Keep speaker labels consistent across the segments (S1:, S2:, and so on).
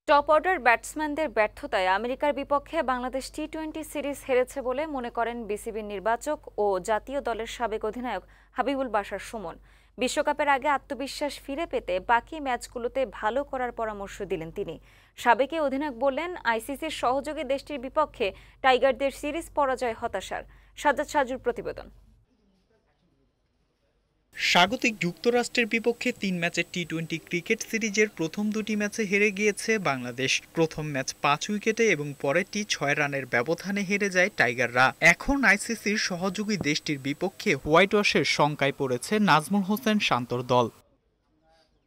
S1: Top order ব্যাটসম্যানদের ব্যর্থতায় আমেরিকার বিপক্ষে বাংলাদেশ টি-20 সিরিজ হেরেছে বলে মনে করেন বিসিবির নির্বাচক ও জাতীয় দলের সাবেক অধিনায়ক হাবিবুল বাশার সুমন। বিশ্বকাপের আগে আত্মবিশ্বাস ফিরে পেতে বাকি ম্যাচগুলোতে ভালো করার পরামর্শ দিলেন তিনি। সাবেক এই অধিনায়ক বললেন, আইসিসির সহযোগী দেশটির বিপক্ষে টাইগারদের সিরিজ পরাজয় হতাশার। সাজ্জাদ সাজুর প্রতিবেদন।
S2: স্বাগতিক যুক্তরাষ্ট্রের বিপক্ষে ৩ ম্যাচের টি-20 ক্রিকেট সিরিজের প্রথম দুটি ম্যাচে হেরে গিয়েছে বাংলাদেশ। প্রথম ম্যাচ ৫ উইকেটে এবং পরেরটি ৬ রানের ব্যবধানে হেরে যায় টাইগাররা। এখন আইসিসির সহযোগী দেশটির বিপক্ষে হোয়াইট ওয়াশের শঙ্কায় পড়েছে নাজমুল হোসেন শান্তর দল।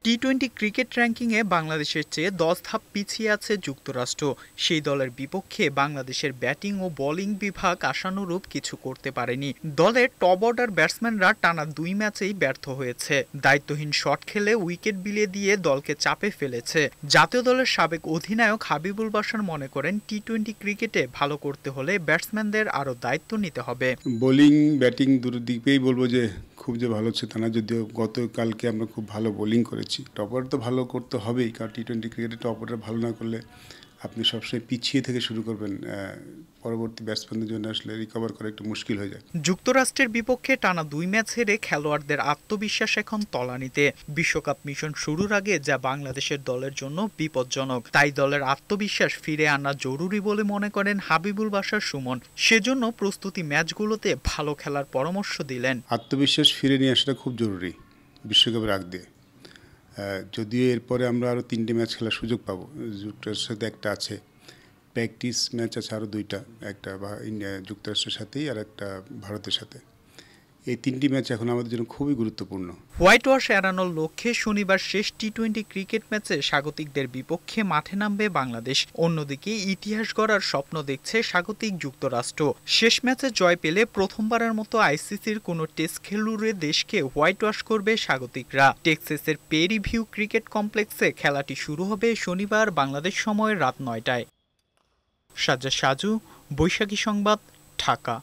S2: টি-20 ক্রিকেট র্যাঙ্কিংয়ে বাংলাদেশের চেয়ে ১০ ধাপ পিছিয়ে আছে যুক্তরাষ্ট্র। সেই দলের বিপক্ষে বাংলাদেশের ব্যাটিং ও বোলিং বিভাগ আশানুরূপ কিছু করতে পারেনি। দলের টপ অর্ডার ব্যাটসম্যানরা টানা ২ ম্যাচেই ব্যর্থ হয়েছে। দায়িত্বহীন শট খেলে উইকেট বিলিয়ে দিয়ে দলকে চাপে ফেলেছে। জাতীয় দলের সাবেক অধিনায়ক হাবিবুল বাশার মনে করেন, টি-20 ক্রিকেটে ভালো করতে হলে ব্যাটসম্যানদের আরও দায়িত্ব নিতে হবে।
S3: বোলিং ব্যাটিং দুটো দিকেই বলবো যে খুব যে ভালো হচ্ছে তা না, যদিও গতকালকে আমরা খুব ভালো বোলিং করেছি। টপ অর্ডার তো ভালো করতে হবেই, কারণ টি-20 ক্রিকেটে টপ অর্ডার ভালো না করলে আপনি সবসময় পিছিয়ে থেকে শুরু করবেন, পরবর্তী ব্যাটসম্যানদের জন্য আসলে রিকভার করা একটু মুশকিল হয়ে যায়।
S2: যুক্তরাষ্ট্রের বিপক্ষে টানা ২ ম্যাচ হেরে খেলোয়াড়দের আত্মবিশ্বাস এখন তলানিতে। বিশ্বকাপ মিশন শুরুর আগে যা বাংলাদেশের দলের জন্য বিপজ্জনক, তাই দলের আত্মবিশ্বাস ফিরে আনা জরুরি বলে মনে করেন হাবিবুল বাশার সুমন। সেজন্য প্রস্তুতি ম্যাচগুলোতে ভালো খেলার পরামর্শ দিলেন।
S3: আত্মবিশ্বাস ফিরে নিয়ে আসাটা খুব জরুরি বিশ্বকাপের আগ দিয়ে। যদিও এরপরে আমরা আরও 3টে ম্যাচ খেলার সুযোগ পাবো। যুক্তরাষ্ট্রের সাথে একটা আছে, প্র্যাকটিস ম্যাচ আছে আরও 2টা, একটা যুক্তরাষ্ট্রের সাথেই আর একটা ভারতের সাথে। এই 3টি ম্যাচ এখন আমাদের জন্য খুবই গুরুত্বপূর্ণ।
S2: হোয়াইট ওয়াশ এড়ানোর লক্ষ্যে শনিবার শেষ টি-20 ক্রিকেট ম্যাচে স্বাগতিকদের বিপক্ষে মাঠে নামবে বাংলাদেশ। অন্যদিকে ইতিহাস গড়ার স্বপ্ন দেখছে স্বাগতিক যুক্তরাষ্ট্র। শেষ ম্যাচে জয় পেলে প্রথমবারের মতো আইসিসির কোনো টেস্ট খেলুড়ে দেশকে হোয়াইট ওয়াশ করবে স্বাগতিকরা। টেক্সাসের পেরি ভিউ ক্রিকেট কমপ্লেক্সে খেলাটি শুরু হবে শনিবার বাংলাদেশ সময় রাত ৯টায়। সাজ্জাদ সাজু, বৈশাখী সংবাদ, ঢাকা।